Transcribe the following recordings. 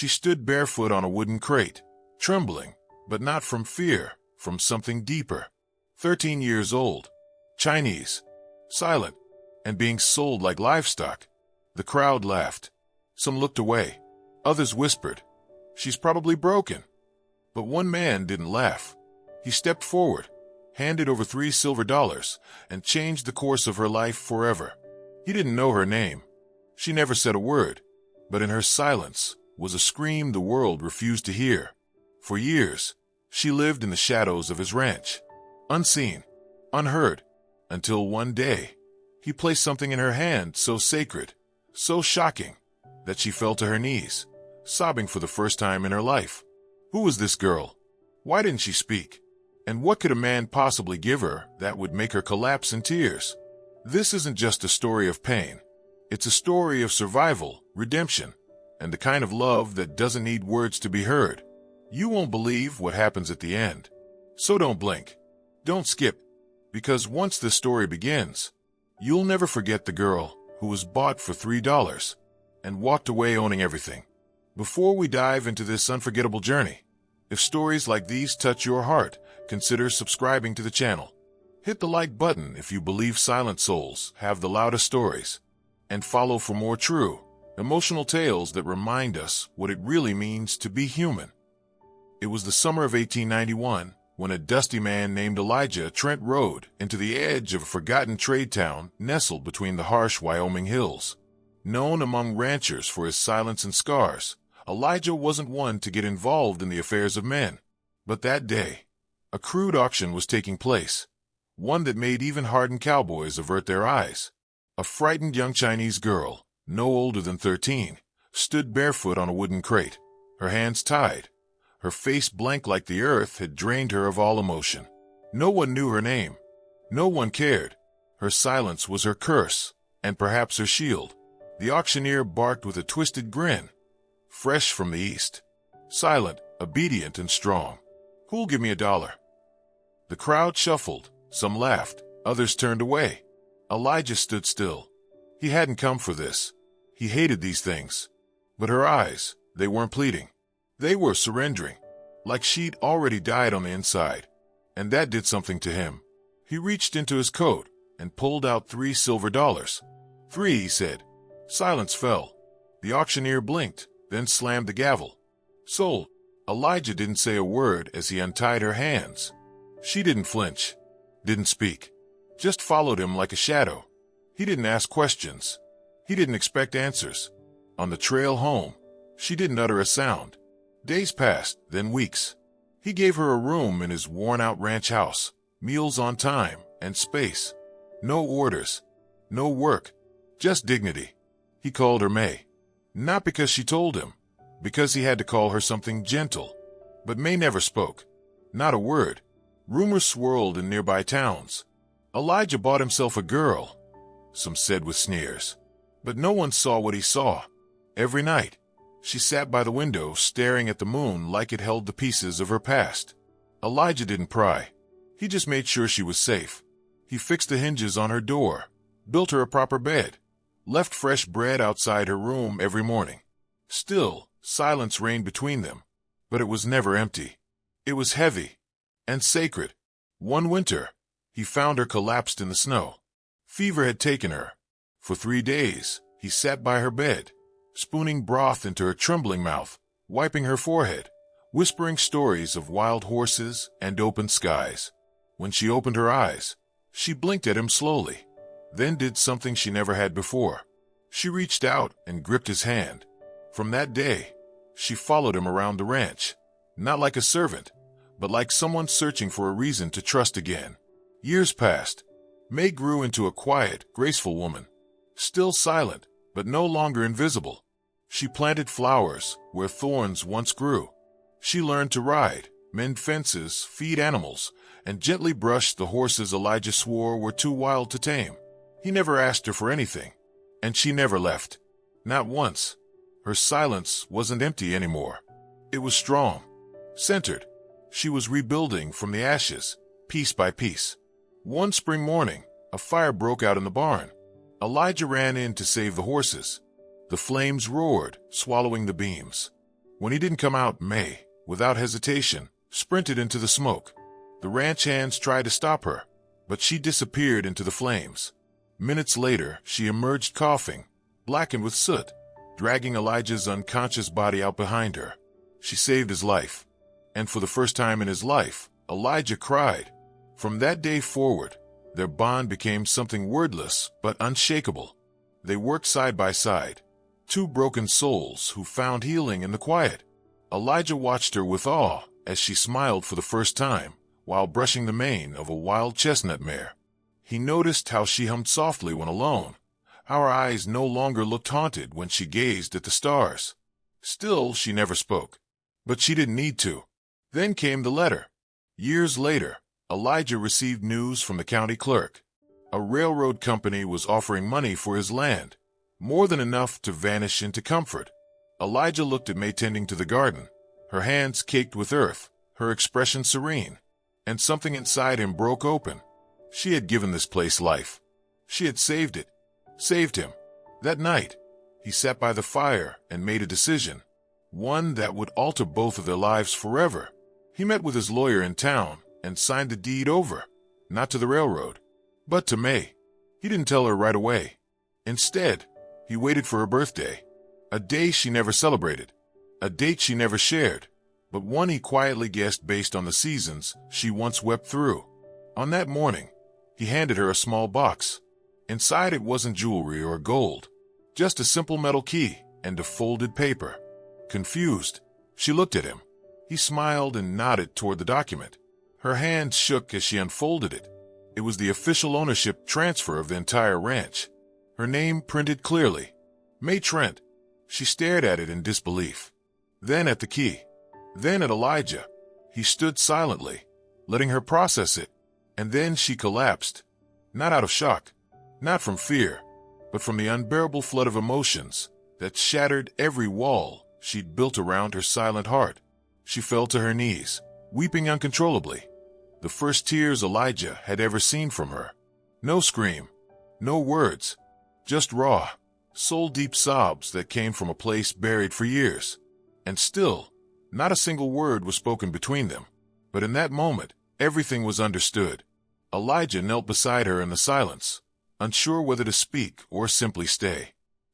She stood barefoot on a wooden crate, trembling, but not from fear, from something deeper. 13 years old, Chinese, silent, and being sold like livestock. The crowd laughed. Some looked away. Others whispered, "She's probably broken." But one man didn't laugh. He stepped forward, handed over $3 silver, and changed the course of her life forever. He didn't know her name. She never said a word, but in her silence was a scream the world refused to hear. For years, she lived in the shadows of his ranch, unseen, unheard, until one day, he placed something in her hand so sacred, so shocking, that she fell to her knees, sobbing for the first time in her life. Who was this girl? Why didn't she speak? And what could a man possibly give her that would make her collapse in tears? This isn't just a story of pain. It's a story of survival, redemption, and the kind of love that doesn't need words to be heard. You won't believe what happens at the end. So don't blink. Don't skip. Because once this story begins, you'll never forget the girl who was bought for $3 and walked away owning everything. Before we dive into this unforgettable journey, if stories like these touch your heart, consider subscribing to the channel. Hit the like button if you believe silent souls have the loudest stories, and follow for more true, emotional tales that remind us what it really means to be human. It was the summer of 1891 when a dusty man named Elijah Trent rode into the edge of a forgotten trade town nestled between the harsh Wyoming hills. Known among ranchers for his silence and scars, Elijah wasn't one to get involved in the affairs of men. But that day, a crude auction was taking place, one that made even hardened cowboys avert their eyes. A frightened young Chinese girl, no older than 13, stood barefoot on a wooden crate, her hands tied, her face blank like the earth had drained her of all emotion. No one knew her name. No one cared. Her silence was her curse, and perhaps her shield. The auctioneer barked with a twisted grin. Fresh from the east. Silent, obedient, and strong. "Who'll give me $1?" The crowd shuffled. Some laughed. Others turned away. Elijah stood still. He hadn't come for this. He hated these things. But her eyes, they weren't pleading. They were surrendering, like she'd already died on the inside. And that did something to him. He reached into his coat and pulled out $3 silver. "3," he said. Silence fell. The auctioneer blinked, then slammed the gavel. "Sold." Elijah didn't say a word as he untied her hands. She didn't flinch, didn't speak, just followed him like a shadow. He didn't ask questions. He didn't expect answers. On the trail home, she didn't utter a sound. Days passed, then weeks. He gave her a room in his worn-out ranch house, meals on time, and space. No orders, no work, just dignity. He called her May. Not because she told him, because he had to call her something gentle. But May never spoke. Not a word. Rumors swirled in nearby towns. Elijah bought himself a girl, some said with sneers. But no one saw what he saw. Every night, she sat by the window staring at the moon like it held the pieces of her past. Elijah didn't pry. He just made sure she was safe. He fixed the hinges on her door, built her a proper bed, left fresh bread outside her room every morning. Still, silence reigned between them, but it was never empty. It was heavy and sacred. One winter, he found her collapsed in the snow. Fever had taken her. For 3 days, he sat by her bed, spooning broth into her trembling mouth, wiping her forehead, whispering stories of wild horses and open skies. When she opened her eyes, she blinked at him slowly, then did something she never had before. She reached out and gripped his hand. From that day, she followed him around the ranch, not like a servant, but like someone searching for a reason to trust again. Years passed. May grew into a quiet, graceful woman, still silent, but no longer invisible. She planted flowers where thorns once grew. She learned to ride, mend fences, feed animals, and gently brush the horses Elijah swore were too wild to tame. He never asked her for anything, and she never left. Not once. Her silence wasn't empty anymore. It was strong, centered. She was rebuilding from the ashes, piece by piece. One spring morning, a fire broke out in the barn. Elijah ran in to save the horses. The flames roared, swallowing the beams. When he didn't come out, May, without hesitation, sprinted into the smoke. The ranch hands tried to stop her, but she disappeared into the flames. Minutes later, she emerged coughing, blackened with soot, dragging Elijah's unconscious body out behind her. She saved his life. And for the first time in his life, Elijah cried. From that day forward, their bond became something wordless but unshakable. They worked side by side, two broken souls who found healing in the quiet. Elijah watched her with awe as she smiled for the first time while brushing the mane of a wild chestnut mare. He noticed how she hummed softly when alone, how her eyes no longer looked haunted when she gazed at the stars. Still, she never spoke. But she didn't need to. Then came the letter. Years later, Elijah received news from the county clerk. A railroad company was offering money for his land, more than enough to vanish into comfort. Elijah looked at May tending to the garden, her hands caked with earth, her expression serene, and something inside him broke open. She had given this place life. She had saved it, saved him. That night, he sat by the fire and made a decision, one that would alter both of their lives forever. He met with his lawyer in town and signed the deed over, not to the railroad, but to May. He didn't tell her right away. Instead, he waited for her birthday, a day she never celebrated, a date she never shared, but one he quietly guessed based on the seasons she once wept through. On that morning, he handed her a small box. Inside it wasn't jewelry or gold, just a simple metal key and a folded paper. Confused, she looked at him. He smiled and nodded toward the document. Her hand shook as she unfolded it. It was the official ownership transfer of the entire ranch. Her name printed clearly. May Trent. She stared at it in disbelief. Then at the key. Then at Elijah. He stood silently, letting her process it. And then she collapsed. Not out of shock, not from fear, but from the unbearable flood of emotions that shattered every wall she'd built around her silent heart. She fell to her knees, weeping uncontrollably. The first tears Elijah had ever seen from her. No scream, no words, just raw, soul-deep sobs that came from a place buried for years. And still, not a single word was spoken between them. But in that moment, everything was understood. Elijah knelt beside her in the silence, unsure whether to speak or simply stay.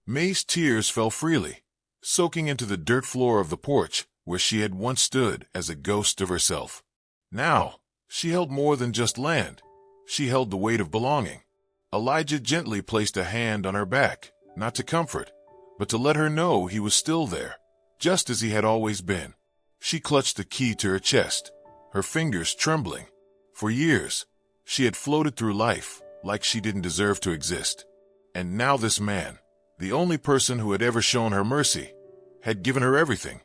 May's tears fell freely, soaking into the dirt floor of the porch where she had once stood as a ghost of herself. Now, she held more than just land. She held the weight of belonging. Elijah gently placed a hand on her back, not to comfort, but to let her know he was still there, just as he had always been. She clutched the key to her chest, her fingers trembling. For years, she had floated through life like she didn't deserve to exist. And now this man, the only person who had ever shown her mercy, had given her everything.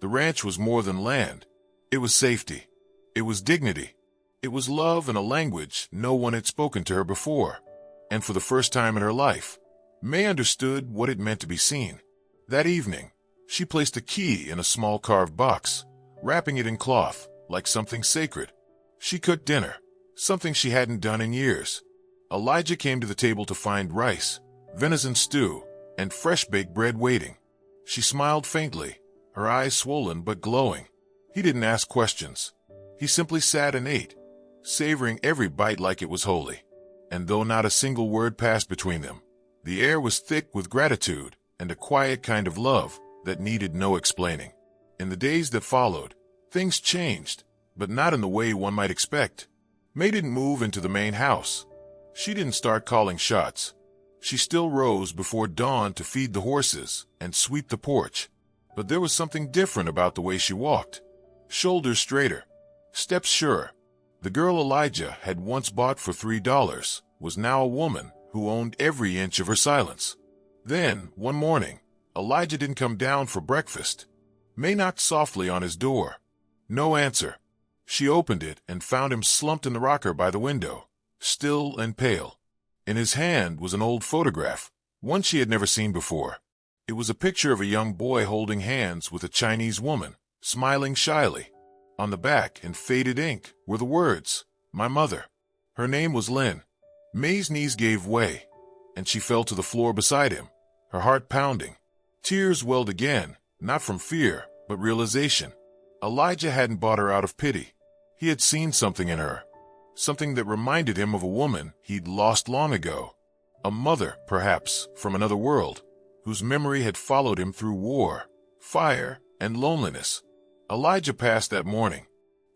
The ranch was more than land. It was safety. It was dignity. It was love in a language no one had spoken to her before. And for the first time in her life, May understood what it meant to be seen. That evening, she placed a key in a small carved box, wrapping it in cloth, like something sacred. She cooked dinner, something she hadn't done in years. Elijah came to the table to find rice, venison stew, and fresh-baked bread waiting. She smiled faintly, her eyes swollen but glowing. He didn't ask questions. He simply sat and ate, savoring every bite like it was holy. And though not a single word passed between them, the air was thick with gratitude and a quiet kind of love that needed no explaining. In the days that followed, things changed, but not in the way one might expect. May didn't move into the main house. She didn't start calling shots. She still rose before dawn to feed the horses and sweep the porch. But there was something different about the way she walked. Shoulders straighter, steps surer. The girl Elijah had once bought for $3 was now a woman who owned every inch of her silence. Then, one morning, Elijah didn't come down for breakfast. May knocked softly on his door. No answer. She opened it and found him slumped in the rocker by the window, still and pale. In his hand was an old photograph, one she had never seen before. It was a picture of a young boy holding hands with a Chinese woman, smiling shyly. On the back, in faded ink, were the words, "My mother." Her name was Lynn. May's knees gave way, and she fell to the floor beside him, her heart pounding. Tears welled again, not from fear, but realization. Elijah hadn't bought her out of pity. He had seen something in her, something that reminded him of a woman he'd lost long ago. A mother, perhaps, from another world, whose memory had followed him through war, fire, and loneliness. Elijah passed that morning,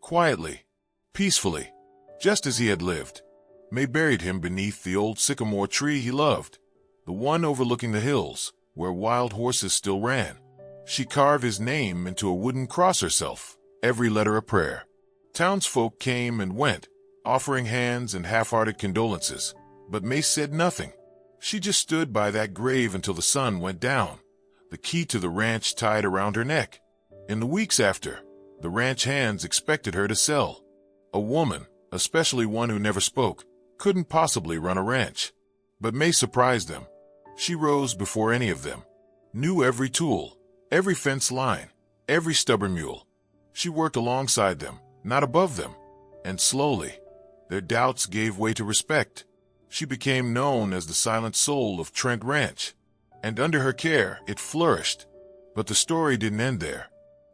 quietly, peacefully, just as he had lived. May buried him beneath the old sycamore tree he loved, the one overlooking the hills, where wild horses still ran. She carved his name into a wooden cross herself, every letter a prayer. Townsfolk came and went, offering hands and half-hearted condolences, but May said nothing. She just stood by that grave until the sun went down, the key to the ranch tied around her neck. In the weeks after, the ranch hands expected her to sell. A woman, especially one who never spoke, couldn't possibly run a ranch. But May surprised them. She rose before any of them, knew every tool, every fence line, every stubborn mule. She worked alongside them, not above them, and slowly, their doubts gave way to respect. She became known as the silent soul of Trent Ranch, and under her care it flourished. But the story didn't end there.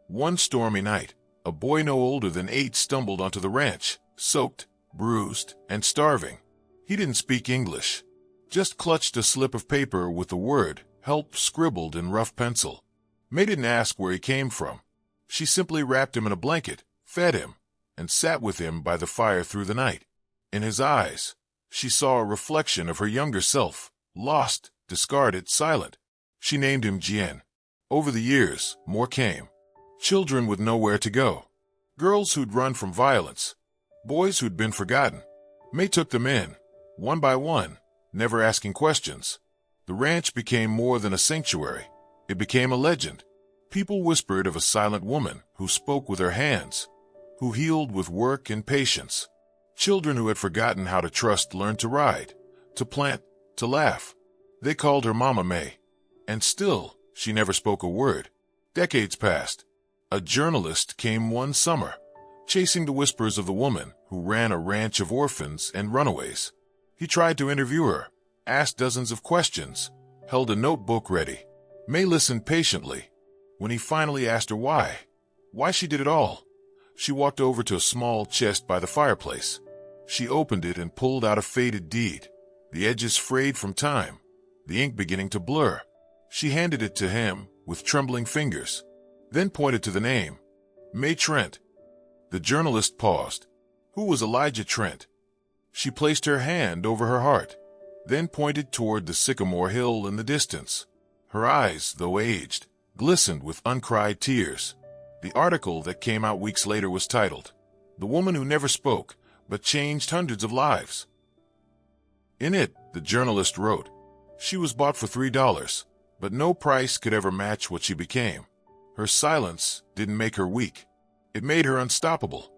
One stormy night, a boy no older than 8 stumbled onto the ranch, soaked, bruised, and starving. He didn't speak English, just clutched a slip of paper with the word "help" scribbled in rough pencil. May didn't ask where he came from. She simply wrapped him in a blanket, fed him, and sat with him by the fire through the night. In his eyes, she saw a reflection of her younger self, lost, discarded, silent. She named him Jien. Over the years, more came. Children with nowhere to go. Girls who'd run from violence. Boys who'd been forgotten. May took them in, one by one, never asking questions. The ranch became more than a sanctuary. It became a legend. People whispered of a silent woman who spoke with her hands, who healed with work and patience. Children who had forgotten how to trust learned to ride, to plant, to laugh. They called her Mama May. And still, she never spoke a word. Decades passed. A journalist came one summer, chasing the whispers of the woman who ran a ranch of orphans and runaways. He tried to interview her, asked dozens of questions, held a notebook ready. May listened patiently. When he finally asked her why she did it all, she walked over to a small chest by the fireplace. She opened it and pulled out a faded deed, the edges frayed from time, the ink beginning to blur. She handed it to him with trembling fingers, then pointed to the name, May Trent. The journalist paused. Who was Elijah Trent? She placed her hand over her heart, then pointed toward the sycamore hill in the distance. Her eyes, though aged, glistened with uncried tears. The article that came out weeks later was titled, "The Woman Who Never Spoke, but Changed Hundreds of Lives." In it, the journalist wrote, she was bought for $3, but no price could ever match what she became. Her silence didn't make her weak. It made her unstoppable.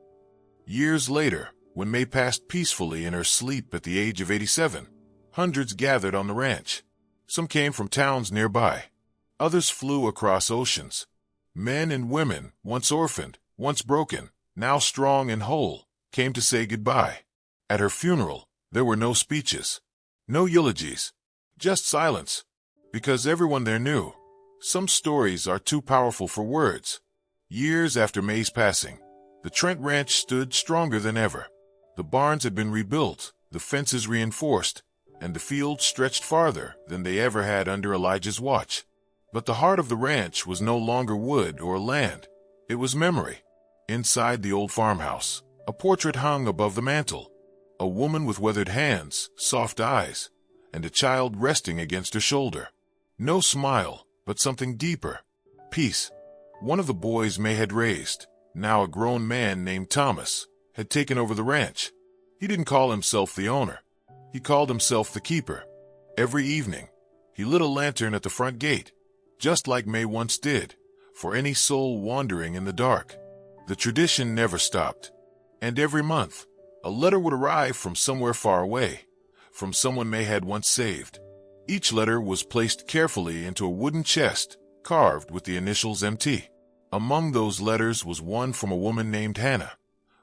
Years later, when May passed peacefully in her sleep at the age of 87, hundreds gathered on the ranch. Some came from towns nearby. Others flew across oceans. Men and women, once orphaned, once broken, now strong and whole, came to say goodbye. At her funeral, there were no speeches, no eulogies, just silence, because everyone there knew. Some stories are too powerful for words. Years after May's passing, the Trent Ranch stood stronger than ever. The barns had been rebuilt, the fences reinforced, and the fields stretched farther than they ever had under Elijah's watch. But the heart of the ranch was no longer wood or land. It was memory. Inside the old farmhouse, a portrait hung above the mantel. A woman with weathered hands, soft eyes, and a child resting against her shoulder. No smile, but something deeper. Peace. One of the boys May had raised, now a grown man named Thomas, had taken over the ranch. He didn't call himself the owner. He called himself the keeper. Every evening, he lit a lantern at the front gate, just like May once did, for any soul wandering in the dark. The tradition never stopped. And every month, a letter would arrive from somewhere far away, from someone May had once saved. Each letter was placed carefully into a wooden chest, carved with the initials MT. Among those letters was one from a woman named Hannah,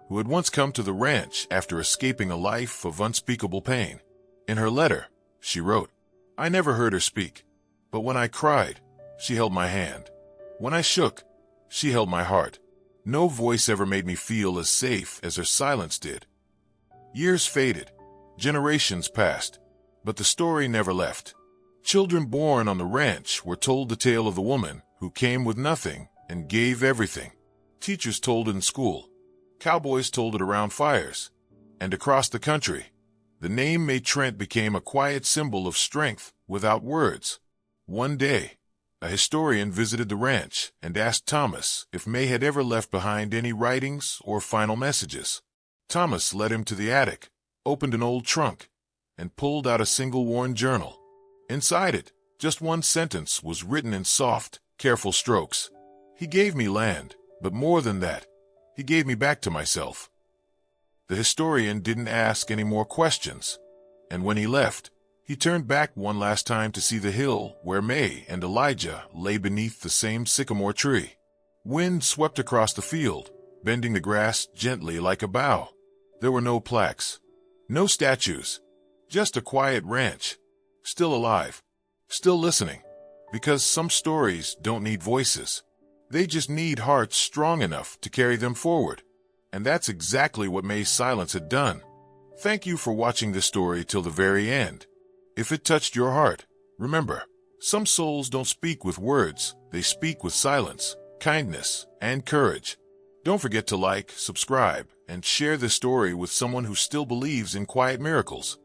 who had once come to the ranch after escaping a life of unspeakable pain. In her letter, she wrote, "I never heard her speak, but when I cried, she held my hand. When I shook, She held my heart. No voice ever made me feel as safe as her silence did. Years faded. Generations passed. But the story never left. Children born on the ranch were told the tale of the woman who came with nothing and gave everything. Teachers told it in school. Cowboys told it around fires. And across the country, the name May Trent became a quiet symbol of strength without words. One day, a historian visited the ranch and asked Thomas if May had ever left behind any writings or final messages. Thomas led him to the attic, opened an old trunk, and pulled out a single worn journal. Inside it, just one sentence was written in soft, careful strokes. He gave me land, but more than that, he gave me back to myself. The historian didn't ask any more questions, and when he left, he turned back one last time to see the hill where May and Elijah lay beneath the same sycamore tree. Wind swept across the field, bending the grass gently like a bough. There were no plaques, no statues, just a quiet ranch, still alive, still listening, because some stories don't need voices. They just need hearts strong enough to carry them forward. And that's exactly what May's silence had done. Thank you for watching this story till the very end. If it touched your heart, remember, some souls don't speak with words, they speak with silence, kindness, and courage. Don't forget to like, subscribe, and share this story with someone who still believes in quiet miracles.